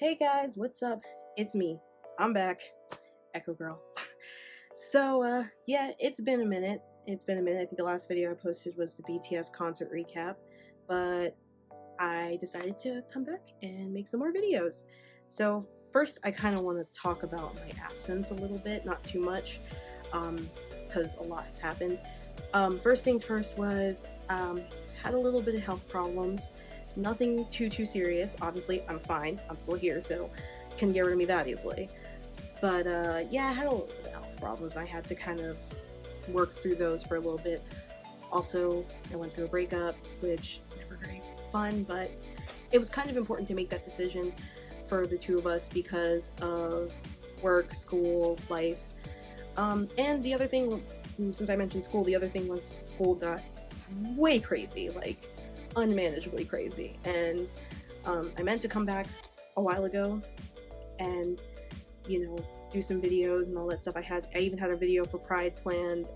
Hey guys, what's up? It's me. I'm back. Echo Girl. So, yeah, it's been a minute. I think the last video I posted was the BTS concert recap, but I decided to come back and make some more videos. So, first, I kind of want to talk about my absence a little bit, not too much, because a lot has happened. First things first was, had a little bit of health problems. Nothing too serious. Obviously, I'm fine. I'm still here, so can get rid of me that easily. But yeah, I had a little bit of health problems. I had to kind of work through those for a little bit. Also, I went through a breakup, which is never very fun, but it was kind of important to make that decision for the two of us because of work, school, life. And the other thing, since I mentioned school, the other thing was school got way crazy, like unmanageably crazy, and I meant to come back a while ago and, you know, do some videos and all that stuff. I even had a video for Pride planned,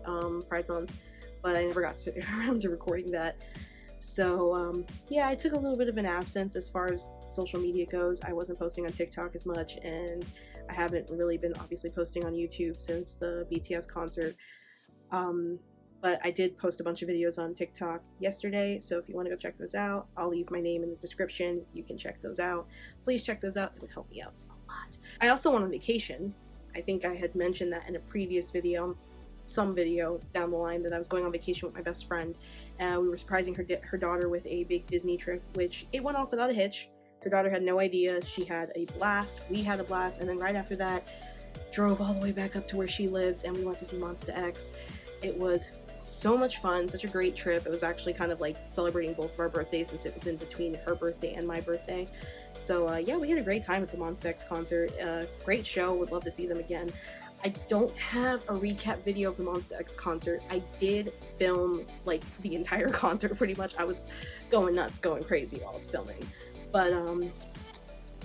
Pride Month, but I never got around to recording that. So yeah, I took a little bit of an absence as far as social media goes. I wasn't posting on TikTok as much, and I haven't really been obviously posting on YouTube since the BTS concert. But I did post a bunch of videos on TikTok yesterday, so if you want to go check those out, I'll leave my name in the description. You can check those out. Please check those out. It would help me out a lot. I also went on vacation. I think I had mentioned that in a previous video, some video down the line, that I was going on vacation with my best friend. We were surprising her daughter with a big Disney trip, which it went off without a hitch. Her daughter had no idea. She had a blast. We had a blast. And then right after that, drove all the way back up to where she lives, and we went to see Monster X. It was so much fun, such a great trip. It was actually kind of like celebrating both of our birthdays since it was in between her birthday and my birthday. So yeah, we had a great time at the Monster X concert. Great show, would love to see them again. I don't have a recap video of the Monster X concert. I did film like the entire concert pretty much. I was going nuts, going crazy while I was filming. But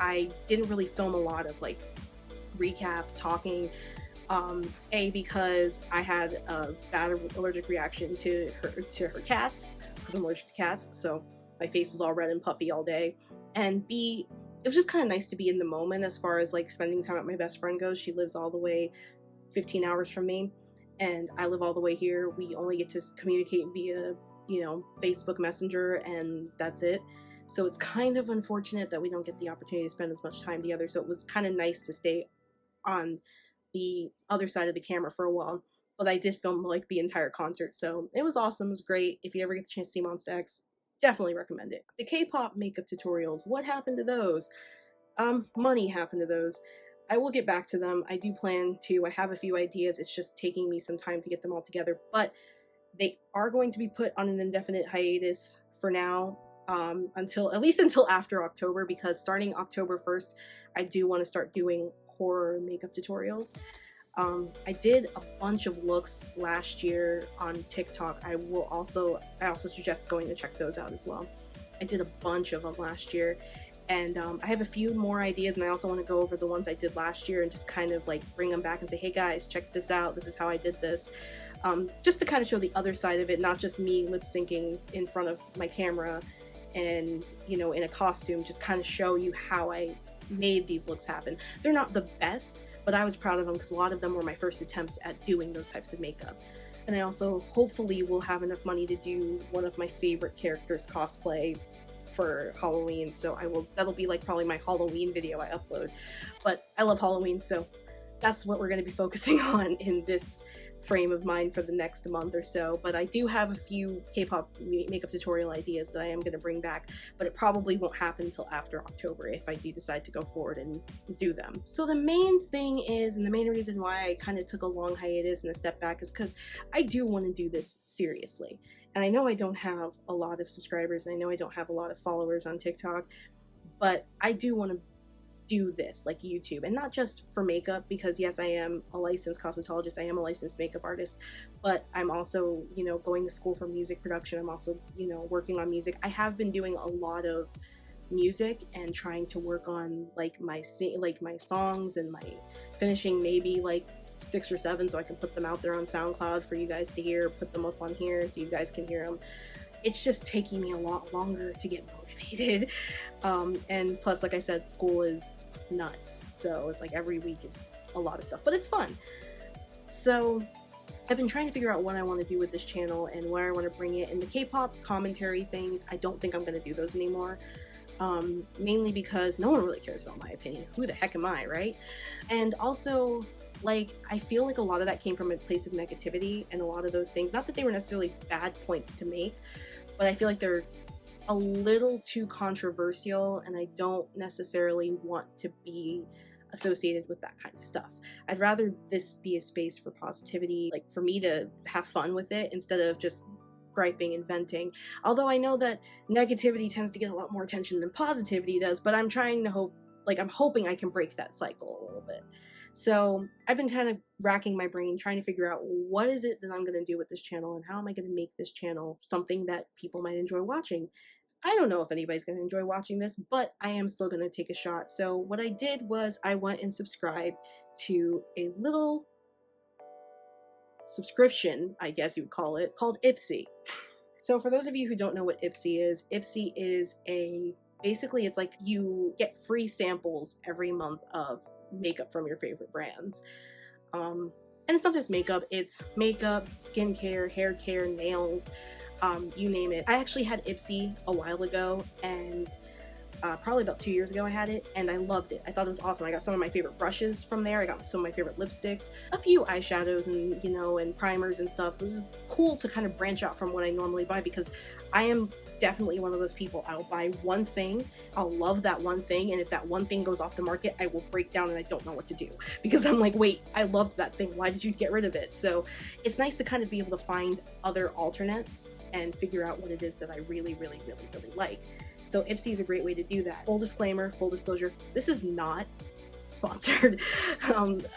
I didn't really film a lot of like recap, talking. Because I had a bad allergic reaction to her cats, because I'm allergic to cats, so my face was all red and puffy all day. And B, it was just kind of nice to be in the moment as far as like spending time with my best friend goes. She lives all the way 15 hours from me, and I live all the way here. We only get to communicate via, you know, Facebook Messenger, and that's it. So it's kind of unfortunate that we don't get the opportunity to spend as much time together. So it was kind of nice to stay on the other side of the camera for a while, but I did film like the entire concert, so it was awesome. It was great. If you ever get the chance to see Monster X, definitely recommend it. The K-pop makeup tutorials, what happened to those? Money happened to those. I will get back to them. I do plan to. I have a few ideas. It's just taking me some time to get them all together, but they are going to be put on an indefinite hiatus for now, at least until after October, because starting October 1st, I do want to start doing horror makeup tutorials. I did a bunch of looks last year on TikTok. I also suggest going to check those out as well. I did a bunch of them last year, and I have a few more ideas, and I also want to go over the ones I did last year and just kind of like bring them back and say, hey guys, check this out, this is how I did this, just to kind of show the other side of it, not just me lip syncing in front of my camera and, you know, in a costume, just kind of show you how I made these looks happen. They're not the best, but I was proud of them because a lot of them were my first attempts at doing those types of makeup. And I also hopefully will have enough money to do one of my favorite characters cosplay for Halloween, so that'll be like probably my Halloween video I upload. But I love Halloween, so that's what we're going to be focusing on in this frame of mind for the next month or so. But I do have a few K-pop makeup tutorial ideas that I am going to bring back, but it probably won't happen until after October if I do decide to go forward and do them. So the main thing is, and the main reason why I kind of took a long hiatus and a step back, is because I do want to do this seriously. And I know I don't have a lot of subscribers, and I know I don't have a lot of followers on TikTok, but I do want to do this like YouTube, and not just for makeup, because yes, I am a licensed cosmetologist, I am a licensed makeup artist, but I'm also, you know, going to school for music production. I'm also, you know, working on music. I have been doing a lot of music and trying to work on like my songs, and my finishing maybe like 6 or 7 so I can put them out there on SoundCloud for you guys to hear, put them up on here so you guys can hear them. it's just taking me a lot longer to get motivated. And plus, like I said, school is nuts, so it's like every week is a lot of stuff, but it's fun. So I've been trying to figure out what I want to do with this channel and where I want to bring it. And the K-pop commentary things, I don't think I'm going to do those anymore. Mainly because no one really cares about my opinion. Who the heck am I, right? And also, like, I feel like a lot of that came from a place of negativity, and a lot of those things, not that they were necessarily bad points to make, but I feel like they're a little too controversial, and I don't necessarily want to be associated with that kind of stuff. I'd rather this be a space for positivity, like for me to have fun with it instead of just griping and venting. Although I know that negativity tends to get a lot more attention than positivity does, but I'm trying to I'm hoping I can break that cycle a little bit. So I've been kind of racking my brain trying to figure out what is it that I'm going to do with this channel, and how am I going to make this channel something that people might enjoy watching. I don't know if anybody's going to enjoy watching this, but I am still going to take a shot. So what I did was I went and subscribed to a little subscription, I guess you would call it, called Ipsy. So for those of you who don't know what Ipsy is basically it's like you get free samples every month of makeup from your favorite brands. And it's not just makeup, it's makeup, skincare, hair care, nails, you name it. I actually had Ipsy a while ago, and probably about 2 years ago I had it, and I loved it. I thought it was awesome. I got some of my favorite brushes from there. I got some of my favorite lipsticks, a few eyeshadows, and and primers and stuff. It was cool to kind of branch out from what I normally buy, because I am definitely one of those people. I'll buy one thing, I'll love that one thing, and if that one thing goes off the market, I will break down and I don't know what to do, because I'm like, wait, I loved that thing, why did you get rid of it? So it's nice to kind of be able to find other alternates and figure out what it is that I really, really, really, really like. So Ipsy is a great way to do that. Full disclaimer, full disclosure, this is not sponsored.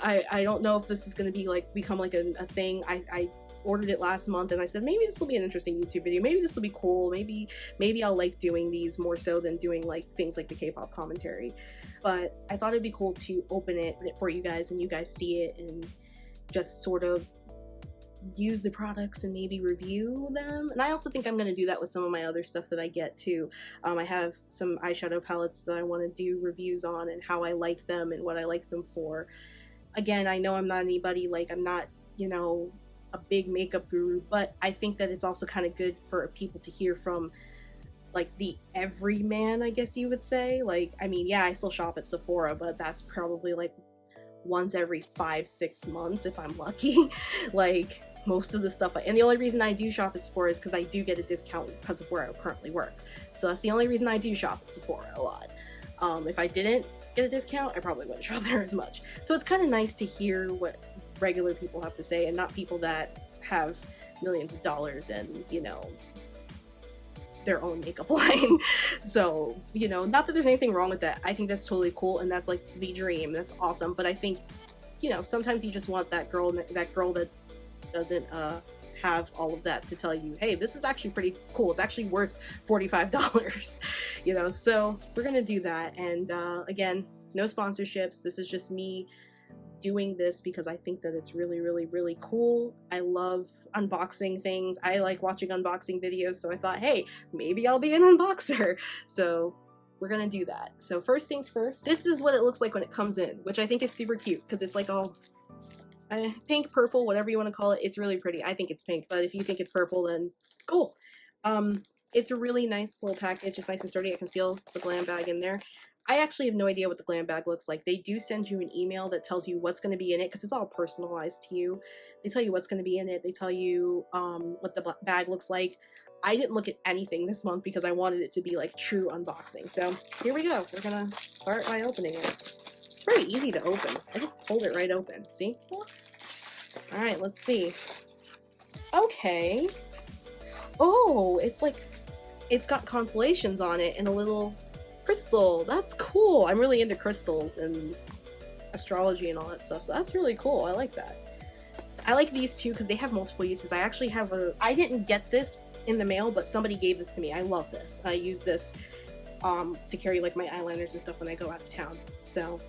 I don't know if this is going to be become a thing. I ordered it last month, and I said maybe this will be an interesting YouTube video, maybe this will be cool, maybe I'll like doing these more so than doing things like the K-pop commentary. But I thought it'd be cool to open it for you guys, and you guys see it and just sort of use the products and maybe review them. And I also think I'm going to do that with some of my other stuff that I get too. I have some eyeshadow palettes that I want to do reviews on, and how I like them and what I like them for. Again, I know I'm not anybody, I'm not a big makeup guru, but I think that it's also kind of good for people to hear from the everyman, I guess you would say. I mean, yeah, I still shop at Sephora, but that's probably once every 5-6 months if I'm lucky. Most of the stuff, and the only reason I do shop at Sephora is because I do get a discount because of where I currently work. So that's the only reason I do shop at Sephora a lot. If I didn't get a discount, I probably wouldn't shop there as much. So it's kind of nice to hear what regular people have to say, and not people that have millions of dollars and their own makeup line. So not that there's anything wrong with that. I think that's totally cool, and that's the dream. That's awesome. But I think sometimes you just want that girl that doesn't have all of that to tell you, hey, this is actually pretty cool, it's actually worth $45. So we're gonna do that. And again, no sponsorships. This is just me doing this because I think that it's really, really, really cool. I love unboxing things. I like watching unboxing videos, so I thought, hey, maybe I'll be an unboxer. So we're gonna do that. So first things first, this is what it looks like when it comes in, which I think is super cute, because it's all pink, purple, whatever you want to call it. It's really pretty. I think it's pink, but if you think it's purple, then cool. It's a really nice little package. It's nice and sturdy. I can feel the Glam bag in there. I actually have no idea what the Glam bag looks like. They do send you an email that tells you what's going to be in it, because it's all personalized to you. They tell you what's going to be in it. They tell you what the bag looks like. I didn't look at anything this month because I wanted it to be true unboxing. So here we go. We're going to start by opening it. It's pretty easy to open. I just pulled it right open. See? All right, let's see. Okay. Oh, it's got constellations on it and a little crystal. That's cool. I'm really into crystals and astrology and all that stuff, so that's really cool. I like that. I like these too because they have multiple uses. I actually have I didn't get this in the mail, but somebody gave this to me. I love this. I use this to carry my eyeliners and stuff when I go out of town. So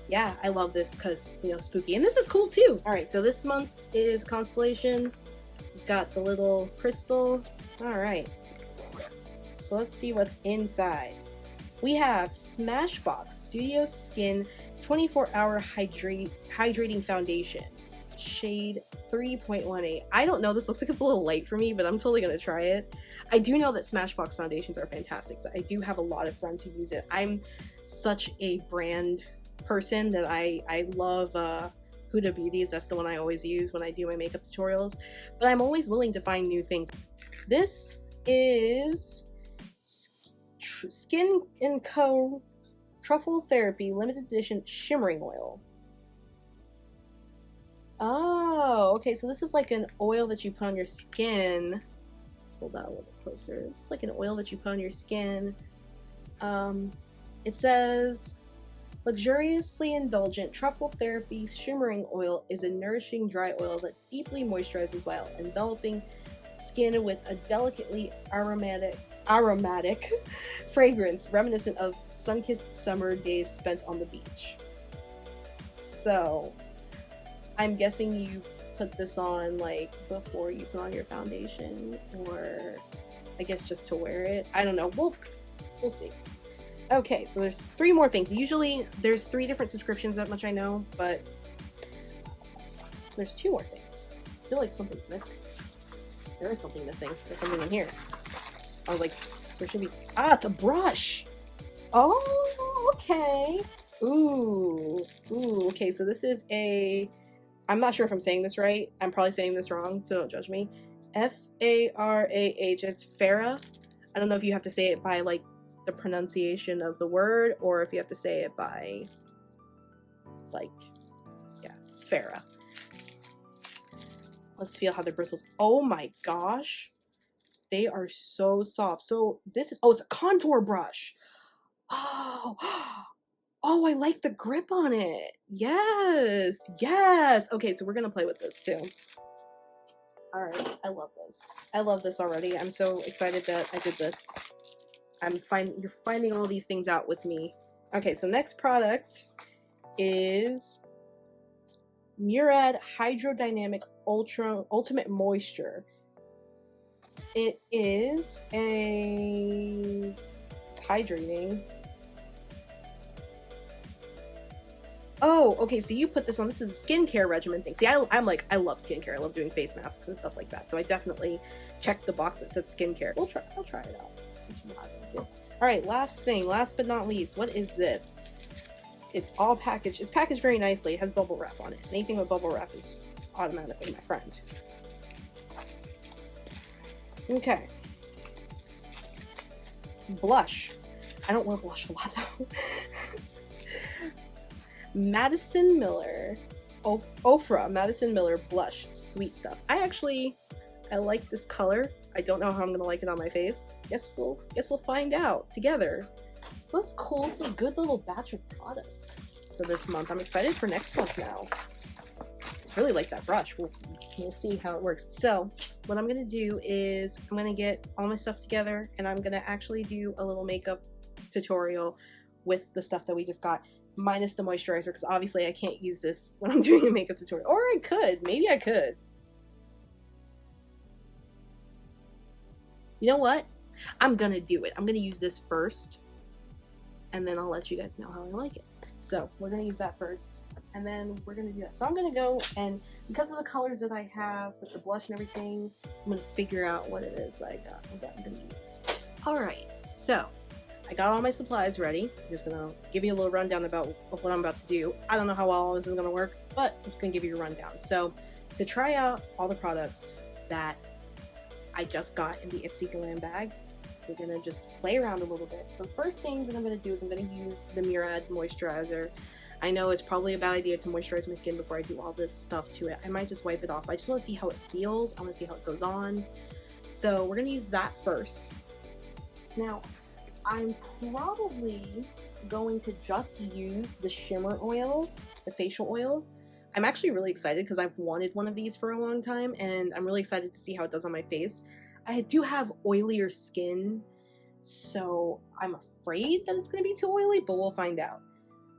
yeah, I love this because, spooky. And this is cool too. All right, so this month's is constellation. We've got the little crystal. All right. So let's see what's inside. We have Smashbox Studio Skin 24-Hour Hydrating Foundation, shade 3.18. I don't know, this looks like it's a little light for me, but I'm totally gonna try it. I do know that Smashbox foundations are fantastic, so I do have a lot of friends who use it. I'm such a brand person that I love Huda Beauty's. That's the one I always use when I do my makeup tutorials, but I'm always willing to find new things. This is SKIN&CO Truffle Therapy Limited Edition Shimmering Oil. Oh, okay, so this is like an oil that you put on your skin. Let's hold that a little bit closer. It's like an oil that you put on your skin. It says, luxuriously indulgent truffle therapy shimmering oil is a nourishing dry oil that deeply moisturizes while enveloping skin with a delicately aromatic fragrance reminiscent of sun-kissed summer days spent on the beach. So I'm guessing you put this on like before you put on your foundation, or I guess just to wear it. I don't know. We'll see. Okay, so there's 3 more things. Usually there's 3 different subscriptions, that much I know, but there's 2 more things. I feel like something's missing. There is something missing. There's something in here. I was like, there should be. Ah, it's a brush. Oh, okay. Ooh, okay, so this is a, I'm not sure if I'm saying this right. I'm probably saying this wrong, so don't judge me. F.A.R.A.H. It's F.A.R.A.H. I don't know if you have to say it by like the pronunciation of the word, or if you have to say it by like, yeah, it's F.A.R.A.H. Let's feel how the bristles. Oh my gosh, they are so soft. So this is, oh, it's a contour brush. Oh, oh, I like the grip on it. Yes, yes. Okay, so we're gonna play with this too. All right, I love this. I love this already. I'm so excited that I did this. You're finding all these things out with me. Okay, so next product is Murad Hydrodynamic Ultimate Moisture. It is a, it's hydrating. Oh, okay, so you put this on. This is a skincare regimen thing. See, I'm like, I love skincare. I love doing face masks and stuff like that. So I definitely checked the box that says skincare. I'll try it out. All right, last thing, last but not least, what is this? It's all packaged. It's packaged very nicely. It has bubble wrap on it. Anything with bubble wrap is automatically my friend. Okay. Blush. I don't wear blush a lot though. Madison Miller, OFRA Madison Miller blush, sweet stuff. I like this color. I don't know how I'm gonna like it on my face. Guess we'll find out together. So that's cool. It's a good little batch of products for this month. I'm excited for next month now. I really like that brush. We'll see how it works. So what I'm gonna do is I'm gonna get all my stuff together, and I'm gonna actually do a little makeup tutorial with the stuff that we just got, minus the moisturizer, because obviously I can't use this when I'm doing a makeup tutorial. Or I could. Maybe I could. You know what? I'm gonna do it. I'm gonna use this first, and then I'll let you guys know how I like it. So we're gonna use that first, and then we're gonna do that. So I'm gonna go, and because of the colors that I have with the blush and everything, I'm gonna figure out what it is that I'm gonna use. All right, so I got all my supplies ready. I'm just gonna give you a little rundown of what I'm about to do. I don't know how well this is gonna work, but I'm just gonna give you a rundown. So to try out all the products that I just got in the Ipsy Glam bag, we're gonna just play around a little bit. So the first thing that I'm gonna do is I'm gonna use the Murad moisturizer. I know it's probably a bad idea to moisturize my skin before I do all this stuff to it. I might just wipe it off. I just wanna see how it feels. I wanna see how it goes on. So we're gonna use that first. Now, I'm probably going to just use the shimmer oil, the facial oil. I'm actually really excited because I've wanted one of these for a long time, and I'm really excited to see how it does on my face. I do have oilier skin, so I'm afraid that it's going to be too oily, but we'll find out.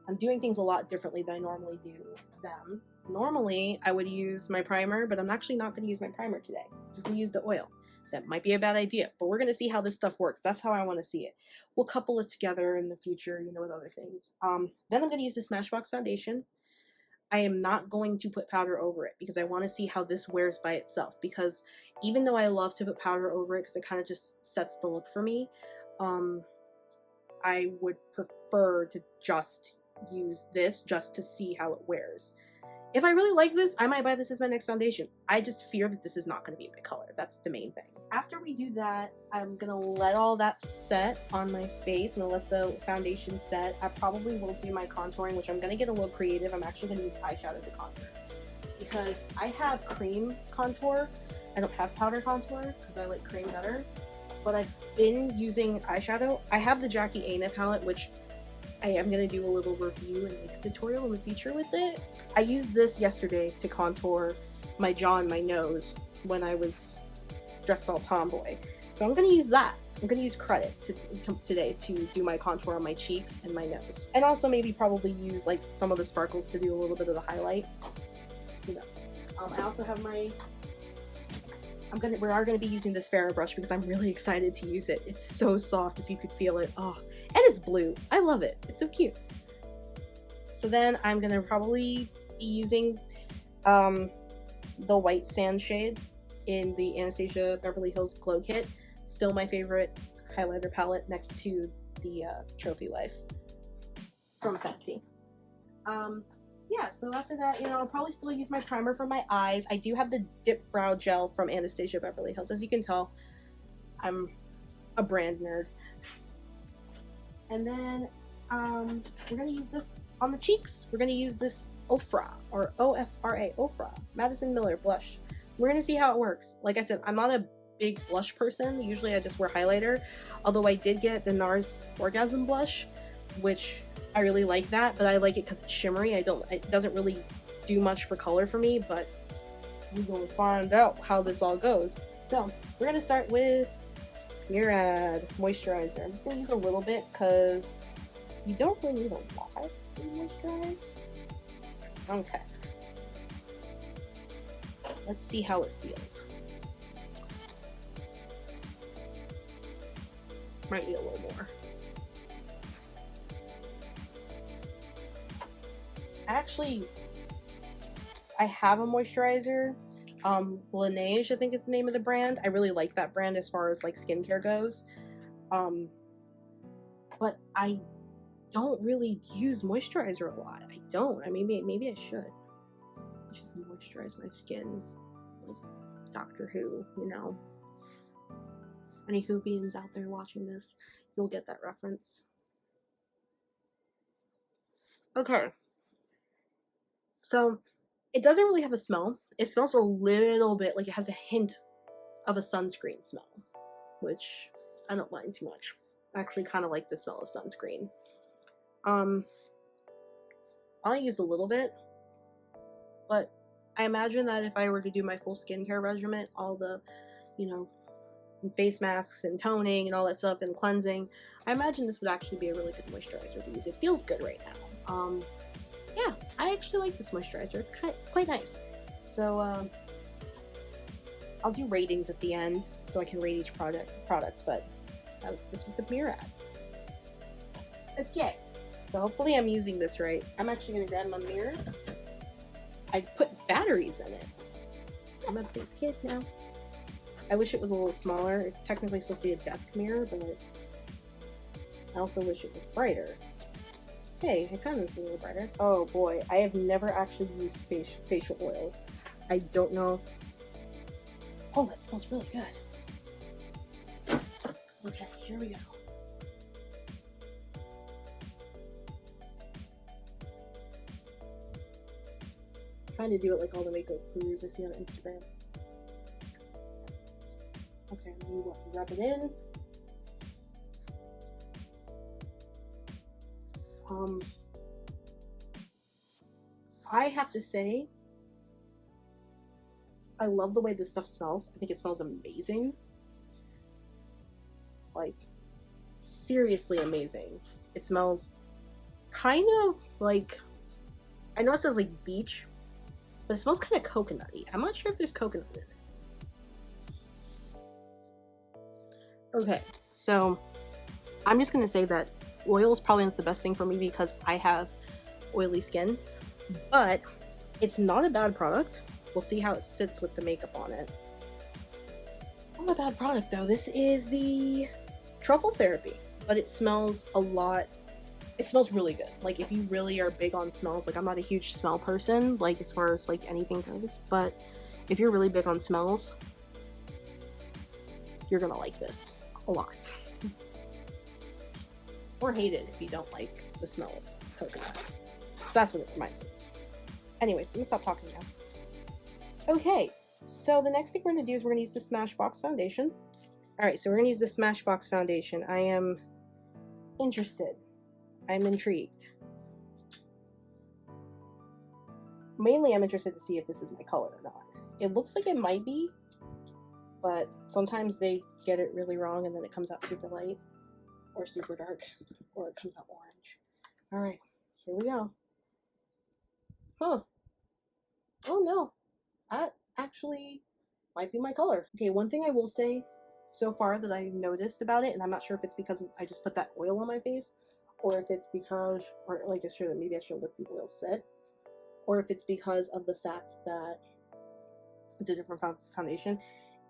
I'm doing things a lot differently than I normally do them. Normally, I would use my primer, but I'm actually not going to use my primer today. I'm just going to use the oil. That might be a bad idea, but we're going to see how this stuff works. That's how I want to see it. We'll couple it together in the future, you know, with other things. Then I'm going to use the Smashbox foundation. I am not going to put powder over it because I want to see how this wears by itself, because even though I love to put powder over it because it kind of just sets the look for me, I would prefer to just use this just to see how it wears. If I really like this, I might buy this as my next foundation. I just fear that this is not going to be my color. That's the main thing. After we do that, I'm going to let all that set on my face. I'm going to let the foundation set. I probably will do my contouring, which I'm going to get a little creative. I'm actually going to use eyeshadow to contour, because I have cream contour. I don't have powder contour because I like cream better. But I've been using eyeshadow. I have the Jackie Aina palette, which I am going to do a little review and make a tutorial in the future with it. I used this yesterday to contour my jaw and my nose when I was dressed all tomboy. So I'm going to use that. I'm going to use credit today to do my contour on my cheeks and my nose. And also maybe probably use like some of the sparkles to do a little bit of the highlight. Who knows? I also have my... we are going to be using this F.A.R.A.H brush because I'm really excited to use it. It's so soft if you could feel it. Oh, and it's blue. I love it. It's so cute. So then I'm going to probably be using the white sand shade in the Anastasia Beverly Hills Glow Kit. Still my favorite highlighter palette next to the Trophy Life from Fenty. Yeah, so after that, you know, I'll probably still use my primer for my eyes. I do have the Dip Brow Gel from Anastasia Beverly Hills. As you can tell, I'm a brand nerd. And then we're going to use this on the cheeks. We're going to use this OFRA, or OFRA, OFRA, Madison Miller blush. We're going to see how it works. Like I said, I'm not a big blush person. Usually I just wear highlighter. Although I did get the NARS Orgasm blush, which I really like that, but I like it because it's shimmery. It doesn't really do much for color for me, but we're going to find out how this all goes. So we're going to start with Murad moisturizer. I'm just going to use a little bit because you don't really need a lot to moisturize. Okay. Let's see how it feels. Might need a little more. I have a moisturizer, Laneige, I think is the name of the brand. I really like that brand as far as like skincare goes. But I don't really use moisturizer a lot. I don't. I mean, maybe I should. Just moisturize my skin like Doctor Who, you know. Any Whovians out there watching this, you'll get that reference. Okay. So, it doesn't really have a smell. It smells a little bit like it has a hint of a sunscreen smell, which I don't mind too much. I actually kind of like the smell of sunscreen. I'll use a little bit, but I imagine that if I were to do my full skincare regimen, all the, you know, face masks and toning and all that stuff and cleansing, I imagine this would actually be a really good moisturizer to use. It feels good right now. Yeah, I actually like this moisturizer. It's quite nice. So I'll do ratings at the end so I can rate each product. But this was the Murad. Okay, so hopefully I'm using this right. I'm actually gonna grab my mirror. I put batteries in it. I'm a big kid now. I wish it was a little smaller. It's technically supposed to be a desk mirror, but I also wish it was brighter. Hey, it kind of is a little brighter. Oh boy, I have never actually used facial oil. I don't know. Oh, that smells really good. Okay, here we go. I'm trying to do it like all the makeup gurus I see on Instagram. Okay, I'm gonna rub it in. I have to say, I love the way this stuff smells. I think it smells amazing. Like, seriously amazing. It smells kind of like, I know it says like beach, but it smells kind of coconutty. I'm not sure if there's coconut in it. Okay, so I'm just gonna say that oil is probably not the best thing for me because I have oily skin, but it's not a bad product. We'll see how it sits with the makeup on it. It's not a bad product though. This is the Truffle Therapy, but it smells a lot. It smells really good. Like if you really are big on smells, like I'm not a huge smell person, like as far as like anything goes, but if you're really big on smells, you're gonna like this a lot. Or hate it if you don't like the smell of coconut. So that's what it reminds me. Anyways, let me stop talking now. Okay, so the next thing we're gonna do is we're gonna use the Smashbox foundation. Alright, so we're gonna use the Smashbox foundation. I am interested. I'm intrigued. Mainly I'm interested to see if this is my color or not. It looks like it might be, but sometimes they get it really wrong and then it comes out super light or super dark, or it comes out orange. Alright, here we go. Huh. Oh no, that actually might be my color. Okay, one thing I will say so far that I've noticed about it, and I'm not sure if it's because I just put that oil on my face, or if it's because, or like I should, maybe I should let the oil sit, or if it's because of the fact that it's a different foundation.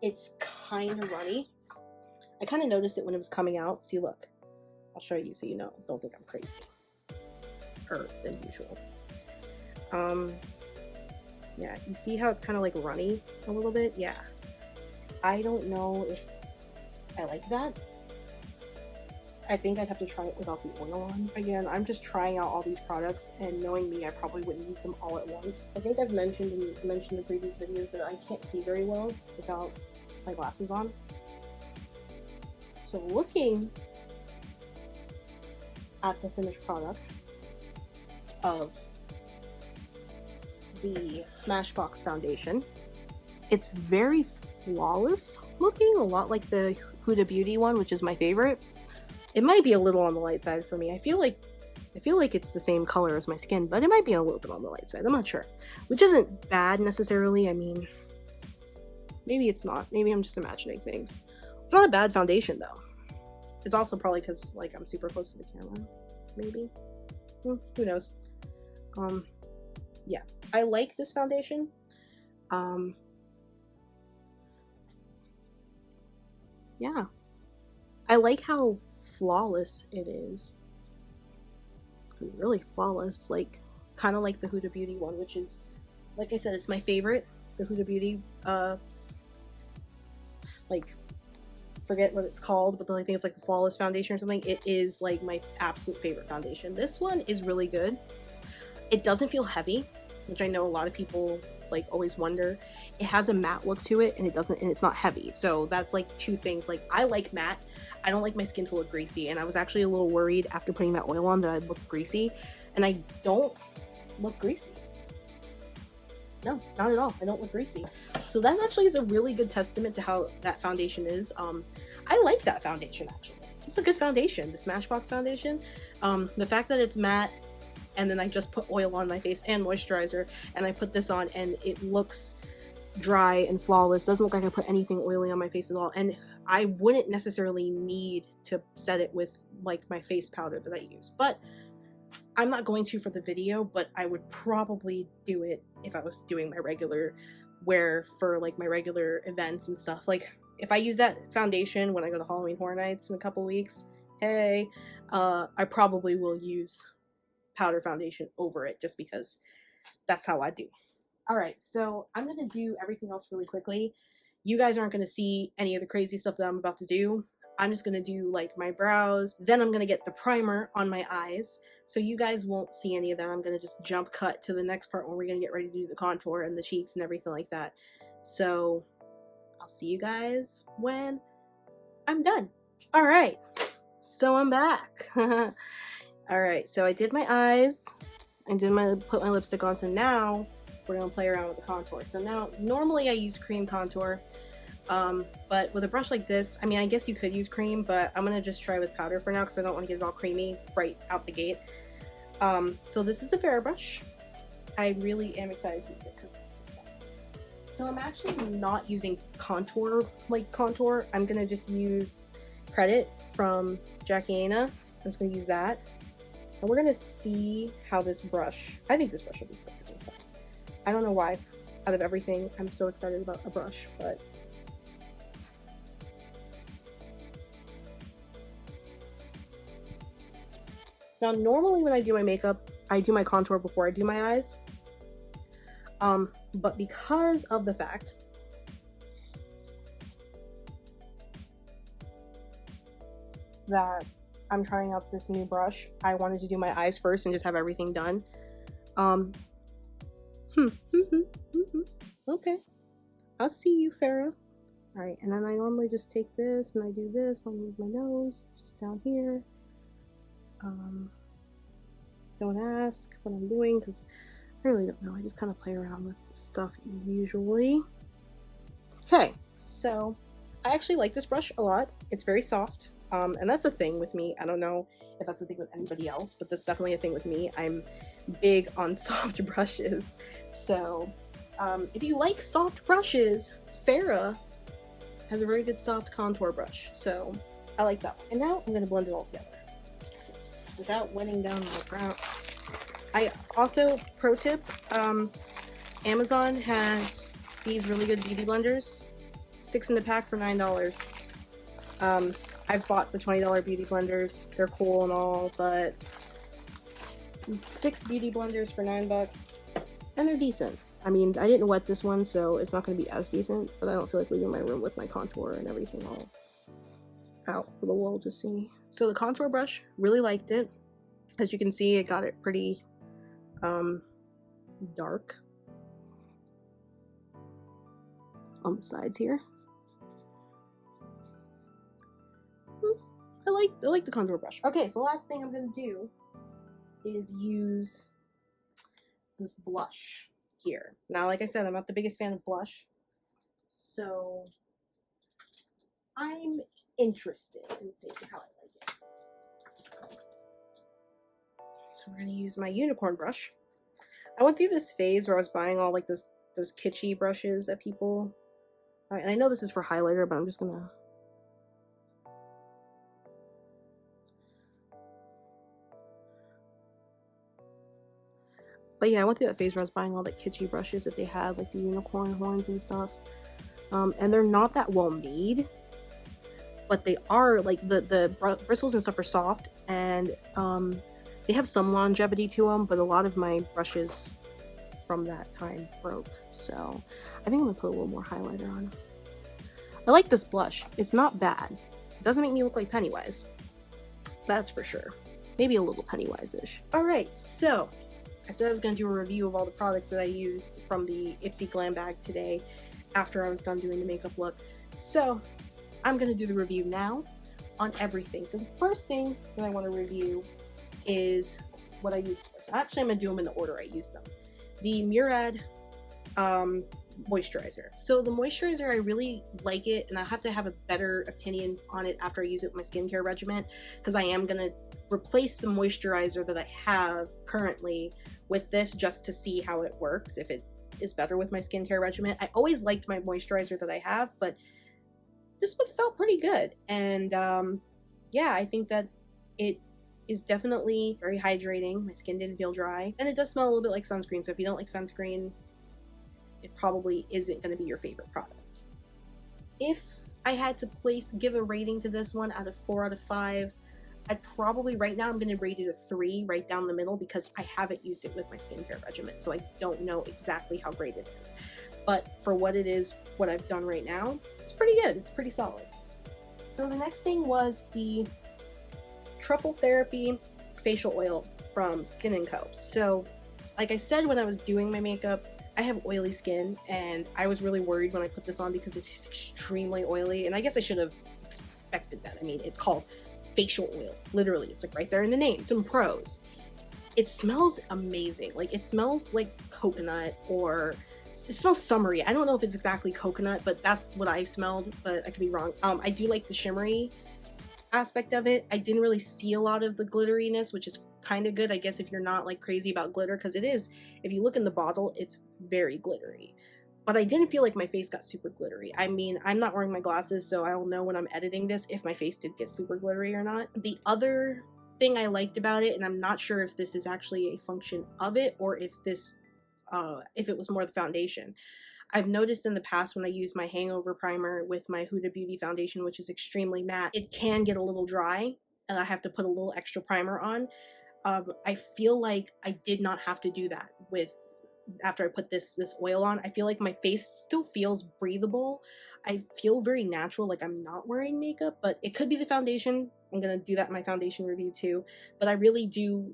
It's kind of runny. I kind of noticed it when it was coming out. See, look. I'll show you so you know. Don't think I'm crazy. Than usual. Yeah, you see how it's kind of like runny a little bit? Yeah. I don't know if I like that. I think I'd have to try it without the oil on. Again, I'm just trying out all these products, and knowing me, I probably wouldn't use them all at once. I think I've mentioned in previous videos that I can't see very well without my glasses on. So looking at the finished product of the Smashbox foundation, it's very flawless looking, a lot like the Huda Beauty one, which is my favorite. It might be a little on the light side for me. I feel like it's the same color as my skin, but it might be a little bit on the light side. I'm not sure, which isn't bad necessarily. I mean, maybe it's not. Maybe I'm just imagining things. It's not a bad foundation though. It's also probably because like I'm super close to the camera. Maybe. Who knows? Yeah, I like this foundation. Yeah, I like how flawless it is. Really flawless, like kind of like the Huda Beauty one, which is, like I said, it's my favorite. The Huda Beauty, like, forget what it's called, but I think it's like the Flawless Foundation or something. It is like my absolute favorite foundation. This one is really good. It doesn't feel heavy, which I know a lot of people like always wonder. It has a matte look to it, and it's not heavy. So that's like two things. Like, I like matte. I don't like my skin to look greasy, and I was actually a little worried after putting that oil on that I'd look greasy, and I don't look greasy. No, not at all. I don't look greasy. So that actually is a really good testament to how that foundation is. I like that foundation actually. It's a good foundation, the Smashbox foundation. The fact that it's matte, and then I just put oil on my face and moisturizer, and I put this on, and it looks dry and flawless. Doesn't look like I put anything oily on my face at all, and I wouldn't necessarily need to set it with like my face powder that I use, but I'm not going to for the video, but I would probably do it if I was doing my regular wear for like my regular events and stuff. Like if I use that foundation when I go to Halloween Horror Nights in a couple weeks, hey, I probably will use powder foundation over it just because that's how I do. Alright, so I'm going to do everything else really quickly. You guys aren't going to see any of the crazy stuff that I'm about to do. I'm just going to do like my brows. Then I'm going to get the primer on my eyes. So you guys won't see any of that. I'm going to just jump cut to the next part where we're going to get ready to do the contour and the cheeks and everything like that. So I'll see you guys when I'm done. Alright, so I'm back. Alright, so I did my eyes. I put my lipstick on, so now we're going to play around with the contour. So now, normally I use cream contour, but with a brush like this, I mean, I guess you could use cream, but I'm going to just try with powder for now because I don't want to get it all creamy right out the gate. So this is the F.A.R.A.H brush. I really am excited to use it because it's so soft. So I'm actually not using contour, like contour. I'm going to just use credit from Jackie Aina. I'm just going to use that. And we're going to see how this brush, I think this brush will be perfectly fine. I don't know why, out of everything, I'm so excited about a brush, but now normally when I do my makeup, I do my contour before I do my eyes. But because of the fact that I'm trying out this new brush, I wanted to do my eyes first and just have everything done. Okay, I'll see you, F.A.R.A.H. All right, and then I normally just take this and I do this. I'll move my nose just down here. Don't ask what I'm doing because I really don't know. I just kind of play around with stuff usually. Okay, so I actually like this brush a lot. It's very soft, and that's a thing with me. I don't know if that's a thing with anybody else, but that's definitely a thing with me. I'm big on soft brushes. So if you like soft brushes, F.A.R.A.H has a very good soft contour brush. So I like that one. And now I'm going to blend it all together without wetting down my brow. I also, pro tip, Amazon has these really good beauty blenders, 6 in a pack for $9. I've bought the $20 beauty blenders. They're cool and all, but 6 beauty blenders for $9, and they're decent. I mean, I didn't wet this one, so it's not going to be as decent, but I don't feel like leaving my room with my contour and everything all out for the world to see. So the contour brush, really liked it. As you can see, it got it pretty dark on the sides here. I like the contour brush. Okay, so the last thing I'm gonna do is use this blush here. Now, like I said, I'm not the biggest fan of blush, so I'm interested in seeing how I like it. So we're gonna use my unicorn brush. I went through this phase where I was buying all like those kitschy brushes that people. Alright, and I know this is for highlighter, but I'm just gonna. But yeah, I went through that phase where I was buying all the kitschy brushes that they had, like the unicorn horns and stuff. And they're not that well made, but they are, like, the bristles and stuff are soft, and they have some longevity to them, but a lot of my brushes from that time broke. So I think I'm gonna put a little more highlighter on. I like this blush. It's not bad. It doesn't make me look like Pennywise. That's for sure. Maybe a little Pennywise-ish. Alright, so I said I was going to do a review of all the products that I used from the Ipsy Glam bag today after I was done doing the makeup look. So I'm going to do the review now on everything. So the first thing that I want to review is what I used first. Actually, I'm going to do them in the order I used them. The Murad moisturizer. So the moisturizer, I really like it, and I have to have a better opinion on it after I use it with my skincare regimen, because I am going to replace the moisturizer that I have currently with this just to see how it works, if it is better with my skincare regimen. I always liked my moisturizer that I have, but this one felt pretty good. And yeah, I think that it is definitely very hydrating. My skin didn't feel dry, and it does smell a little bit like sunscreen, so if you don't like sunscreen, it probably isn't going to be your favorite product. If I had to give a rating to this one out of 4 out of 5, I'd probably, right now, I'm going to rate it a 3 right down the middle, because I haven't used it with my skincare regimen, so I don't know exactly how great it is. But for what it is, what I've done right now, it's pretty good. It's pretty solid. So the next thing was the Truffle Therapy Facial Oil from SKIN&CO. So, like I said when I was doing my makeup, I have oily skin, and I was really worried when I put this on because it's extremely oily, and I guess I should have expected that. I mean, it's called facial oil. Literally, it's like right there in the name. Some pros. It smells amazing. Like, it smells like coconut, or it smells summery. I don't know if it's exactly coconut, but that's what I smelled, but I could be wrong. I do like the shimmery aspect of it. I didn't really see a lot of the glitteriness, which is kind of good, I guess, if you're not like crazy about glitter, because it is, if you look in the bottle, it's very glittery. but I didn't feel like my face got super glittery. I mean, I'm not wearing my glasses, so I will know when I'm editing this if my face did get super glittery or not. The other thing I liked about it, and I'm not sure if this is actually a function of it or if it was more the foundation. I've noticed in the past when I use my hangover primer with my Huda Beauty foundation, which is extremely matte, it can get a little dry and I have to put a little extra primer on. I feel like I did not have to do that after I put this oil on. I feel like my face still feels breathable. I feel very natural, like I'm not wearing makeup, but it could be the foundation. I'm gonna do that in my foundation review too. But I really did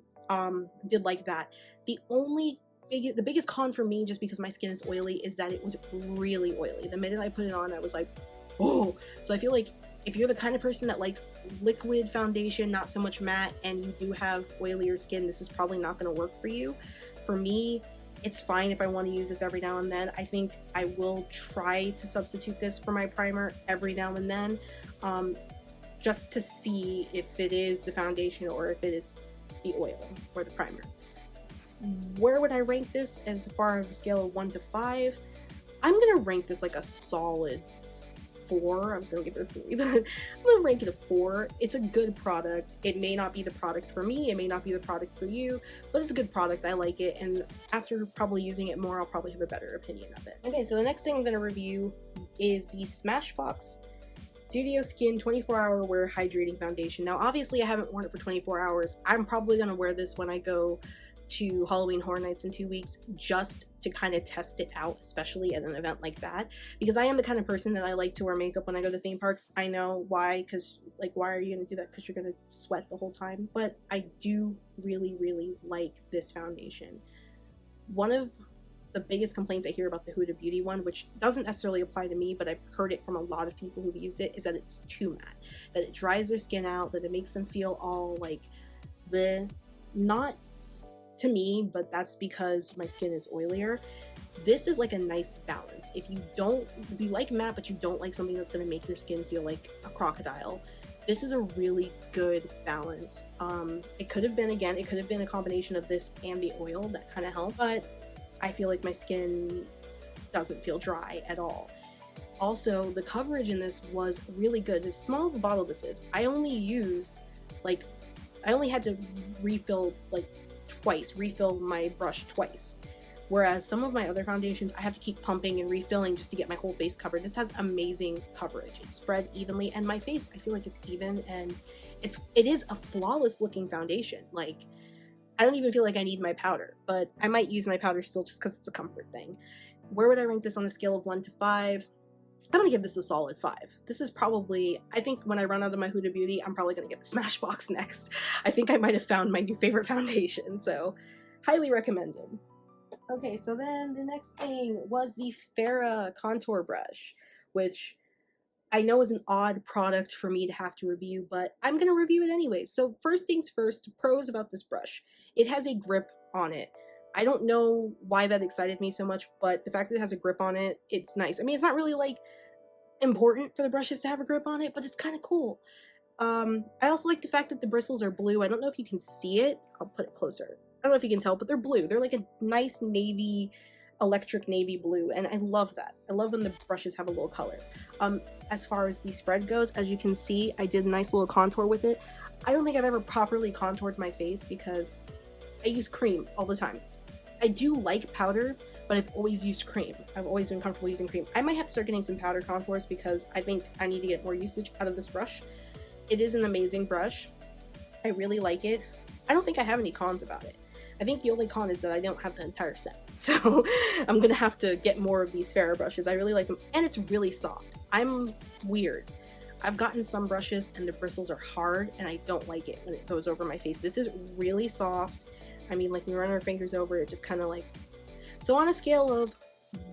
like that. The biggest con for me, just because my skin is oily, is that it was really oily. The minute I put it on, I was like, oh. So I feel like if you're the kind of person that likes liquid foundation, not so much matte, and you do have oilier skin, this is probably not going to work for you. For me, it's fine if I want to use this every now and then. I think I will try to substitute this for my primer every now and then, just to see if it is the foundation or if it is the oil or the primer. Where would I rank this as far as a scale of 1 to 5? I'm gonna rank this like a solid 4. I was gonna give it a 3, but I'm gonna rank it a 4. It's a good product. It may not be the product for me, it may not be the product for you, but it's a good product. I like it, and after probably using it more, I'll probably have a better opinion of it. Okay, so the next thing I'm gonna review is the Smashbox Studio Skin 24-Hour Wear Hydrating Foundation. Now, obviously, I haven't worn it for 24 hours. I'm probably gonna wear this when I go to Halloween Horror Nights in 2 weeks, just to kind of test it out, especially at an event like that, because I am the kind of person that I like to wear makeup when I go to theme parks. I know why, because like, why are you gonna do that? Because you're gonna sweat the whole time. But I do really like this foundation. One of the biggest complaints I hear about the Huda Beauty one, which doesn't necessarily apply to me, but I've heard it from a lot of people who've used it, is that it's too matte, that it dries their skin out, that it makes them feel all like not to me, but that's because my skin is oilier. This is like a nice balance. If you like matte but you don't like something that's going to make your skin feel like a crocodile, this is a really good balance. It could have been a combination of this and the oil that kind of helped, but I feel like my skin doesn't feel dry at all. Also, the coverage in this was really good. As small of a bottle this is, I only had to refill my brush twice, whereas some of my other foundations I have to keep pumping and refilling just to get my whole face covered. This has amazing coverage. It's spread evenly, and my face, I feel like it's even, and it is a flawless looking foundation. Like, I don't even feel like I need my powder, but I might use my powder still just because it's a comfort thing. Where would I rank this on a scale of 1 to 5? I'm gonna give this a solid 5. This is probably, I think when I run out of my Huda Beauty, I'm probably gonna get the Smashbox next. I think I might have found my new favorite foundation, so highly recommended. Okay, so then the next thing was the F.A.R.A.H contour brush, which I know is an odd product for me to have to review, but I'm gonna review it anyway. So first things first, pros about this brush. It has a grip on it. I don't know why that excited me so much, but the fact that it has a grip on it, it's nice. I mean, it's not really like important for the brushes to have a grip on it, but it's kind of cool. I also like the fact that the bristles are blue. I don't know if you can see it. I'll put it closer. I don't know if you can tell, but they're blue. They're like a nice navy, electric navy blue, and I love that. I love when the brushes have a little color. As far as the spread goes, as you can see, I did a nice little contour with it. I don't think I've ever properly contoured my face because I use cream all the time. I do like powder, but I've always used cream. I've always been comfortable using cream. I might have to start getting some powder contours because I think I need to get more usage out of this brush. It is an amazing brush. I really like it. I don't think I have any cons about it. I think the only con is that I don't have the entire set. So I'm gonna have to get more of these F.A.R.A.H brushes. I really like them, and it's really soft. I'm weird. I've gotten some brushes and the bristles are hard, and I don't like it when it goes over my face. This is really soft. I mean, like, when you run our fingers over it, just kind of like... So on a scale of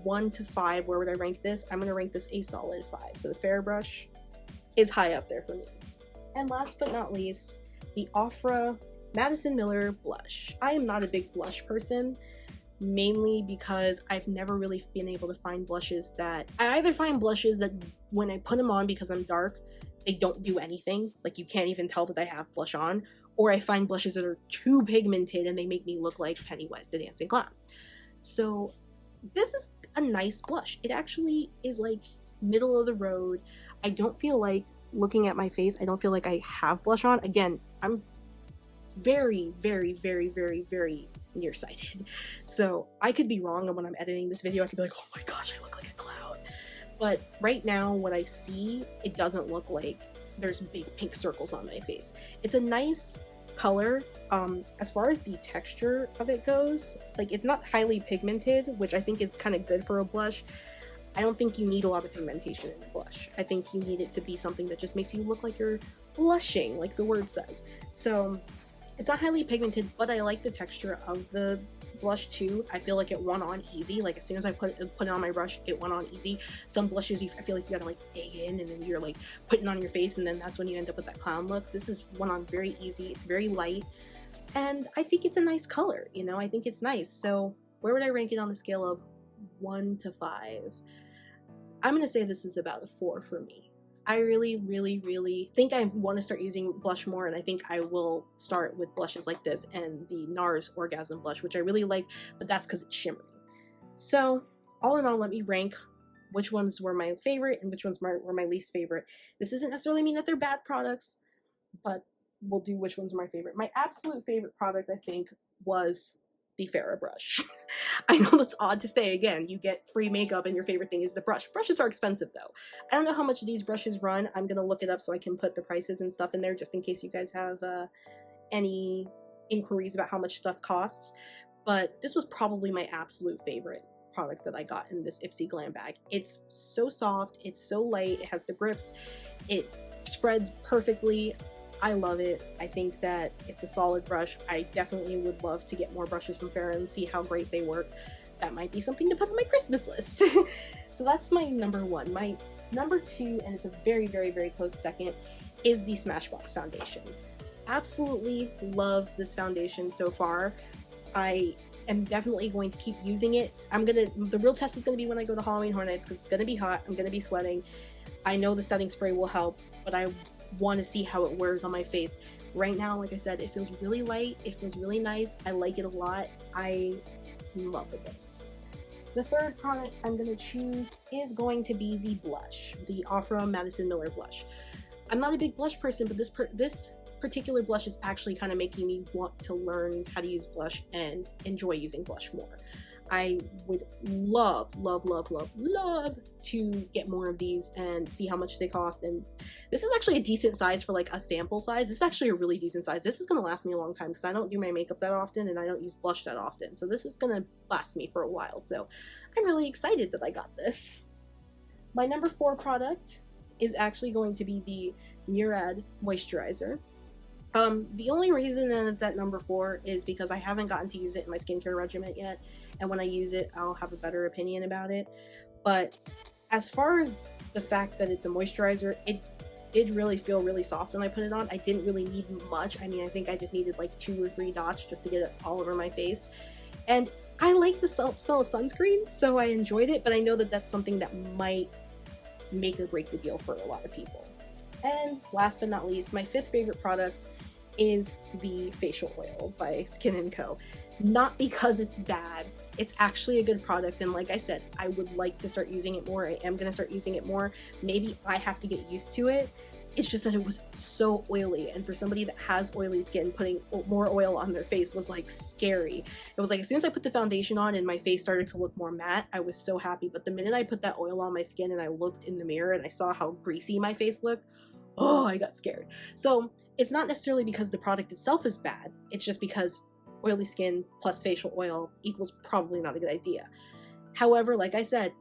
1 to 5, where would I rank this? I'm going to rank this a solid 5. So the F.A.R.A.H brush is high up there for me. And last but not least, the OFRA Madison Miller blush. I am not a big blush person, mainly because I've never really been able to find blushes that... I either find blushes that when I put them on because I'm dark, they don't do anything. Like, you can't even tell that I have blush on. Or I find blushes that are too pigmented and they make me look like Pennywise the Dancing Clown. So this is a nice blush. It actually is like middle of the road. I don't feel like, looking at my face, I don't feel like I have blush on. Again, I'm very, very, very, very, very nearsighted. So I could be wrong, and when I'm editing this video, I could be like, oh my gosh, I look like a clown. But right now, what I see, it doesn't look like there's big pink circles on my face. It's a nice color. As far as the texture of it goes, like, it's not highly pigmented, which I think is kind of good for a blush. I don't think you need a lot of pigmentation in a blush. I think you need it to be something that just makes you look like you're blushing, like the word says. So it's not highly pigmented, but I like the texture of the blush too. I feel like it went on easy. Like, as soon as I put it on my brush, it went on easy. Some blushes, I feel like you gotta like dig in, and then you're like putting it on your face, and then that's when you end up with that clown look. This is went on very easy. It's very light, and I think it's a nice color, you know? I think it's nice. So where would I rank it on a scale of 1 to 5? I'm gonna say this is about a 4 for me. I really, really, really think I want to start using blush more, and I think I will start with blushes like this and the NARS Orgasm blush, which I really like, but that's because it's shimmery. So all in all, let me rank which ones were my favorite and which ones were my least favorite. This doesn't necessarily mean that they're bad products, but we'll do which ones are my favorite. My absolute favorite product, I think, was the F.A.R.A.H brush. I know that's odd to say. Again, you get free makeup and your favorite thing is the brush. Brushes are expensive though. I don't know how much these brushes run. I'm gonna look it up so I can put the prices and stuff in there just in case you guys have any inquiries about how much stuff costs. But this was probably my absolute favorite product that I got in this Ipsy Glam bag. It's so soft, it's so light, it has the grips, it spreads perfectly. I love it. I think that it's a solid brush. I definitely would love to get more brushes from F.A.R.A.H and see how great they work. That might be something to put on my Christmas list. So that's my number 1. My number 2, and it's a very, very, very close second, is the Smashbox foundation. Absolutely love this foundation so far. I am definitely going to keep using it. The real test is gonna be when I go to Halloween Horror Nights, because it's gonna be hot, I'm gonna be sweating. I know the setting spray will help, but I want to see how it wears on my face. Right now, like I said, it feels really light, it feels really nice, I like it a lot. I love this. The third product I'm going to choose is going to be the blush, the OFRA Madison Miller blush. I'm not a big blush person, but this particular blush is actually kind of making me want to learn how to use blush and enjoy using blush more. I would love, love, love, love, love to get more of these and see how much they cost. And this is actually a decent size for like a sample size. This is actually a really decent size. This is going to last me a long time because I don't do my makeup that often and I don't use blush that often. So this is going to last me for a while. So I'm really excited that I got this. My number 4 product is actually going to be the Murad moisturizer. The only reason that it's at number 4 is because I haven't gotten to use it in my skincare regimen yet, and when I use it, I'll have a better opinion about it. But as far as the fact that it's a moisturizer, it did really feel really soft when I put it on. I didn't really need much. I mean, I think I just needed like 2 or 3 dots just to get it all over my face. And I like the smell of sunscreen, so I enjoyed it, but I know that that's something that might make or break the deal for a lot of people. And last but not least, my 5th favorite product is the facial oil by SKIN&CO. Not because it's bad, it's actually a good product, and like I said, I would like to start using it more. I am going to start using it more. Maybe I have to get used to it. It's just that it was so oily, and for somebody that has oily skin, putting more oil on their face was like scary. It was like as soon as I put the foundation on and my face started to look more matte, I was so happy, but the minute I put that oil on my skin and I looked in the mirror and I saw how greasy my face looked, oh, I got scared. So it's not necessarily because the product itself is bad, it's just because oily skin plus facial oil equals probably not a good idea. However, like I said,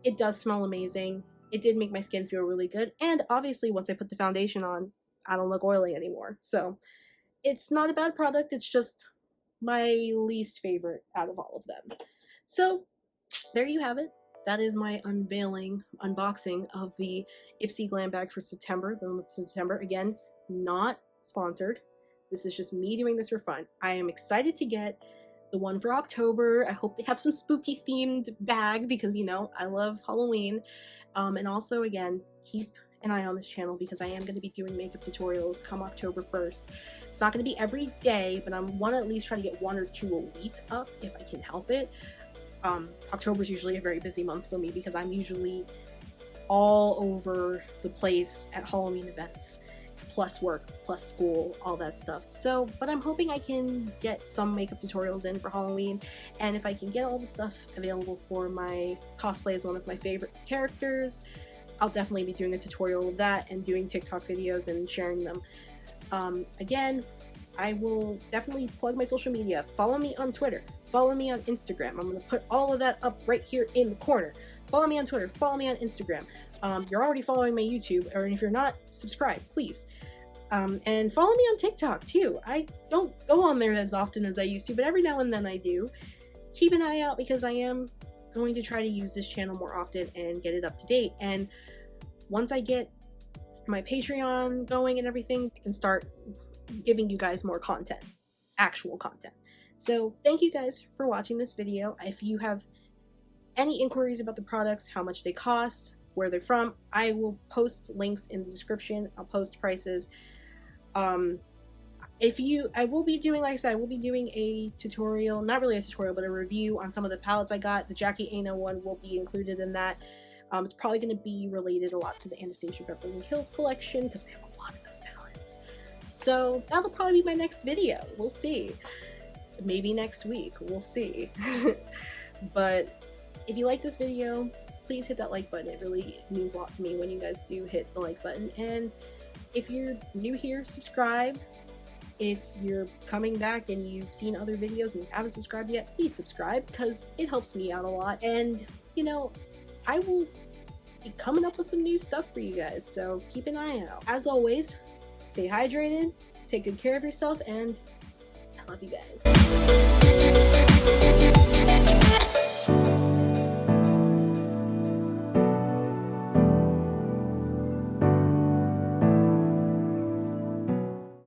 it does smell amazing. It did make my skin feel really good, and obviously once I put the foundation on, I don't look oily anymore. So it's not a bad product, it's just my least favorite out of all of them. So there you have it. That is my unboxing of the Ipsy Glam bag for September, the month of September. Again, not sponsored. This is just me doing this for fun. I am excited to get the one for October. I hope they have some spooky themed bag because, you know, I love Halloween. And also, again, keep an eye on this channel because I am going to be doing makeup tutorials come October 1st. It's not going to be every day, but I want to at least try to get 1 or 2 a week up if I can help it. October is usually a very busy month for me because I'm usually all over the place at Halloween events, plus work, plus school, all that stuff. So, but I'm hoping I can get some makeup tutorials in for Halloween, and if I can get all the stuff available for my cosplay as one of my favorite characters, I'll definitely be doing a tutorial of that and doing TikTok videos and sharing them. Again, I will definitely plug my social media. Follow me on Twitter. Follow me on Instagram. I'm going to put all of that up right here in the corner. Follow me on Twitter. Follow me on Instagram. You're already following my YouTube, or if you're not, subscribe, please. And follow me on TikTok, too. I don't go on there as often as I used to, but every now and then I do. Keep an eye out because I am going to try to use this channel more often and get it up to date. And once I get my Patreon going and everything, I can start giving you guys more content, actual content. So thank you guys for watching this video. If you have any inquiries about the products, how much they cost, where they're from, I will post links in the description. I'll post prices. I will be doing, like I said, I will be doing a tutorial, not really a tutorial, but a review on some of the palettes I got. The Jackie Aina one will be included in that. It's probably going to be related a lot to the Anastasia Beverly Hills collection because I have a lot of those palettes. So that'll probably be my next video. We'll see. Maybe next week. We'll see. But if you like this video, please hit that like button. It really means a lot to me when you guys do hit the like button. And if you're new here, subscribe. If you're coming back and you've seen other videos and you haven't subscribed yet, please subscribe because it helps me out a lot. And, you know, I will be coming up with some new stuff for you guys, so keep an eye out. As always, stay hydrated, take good care of yourself, and I love you guys.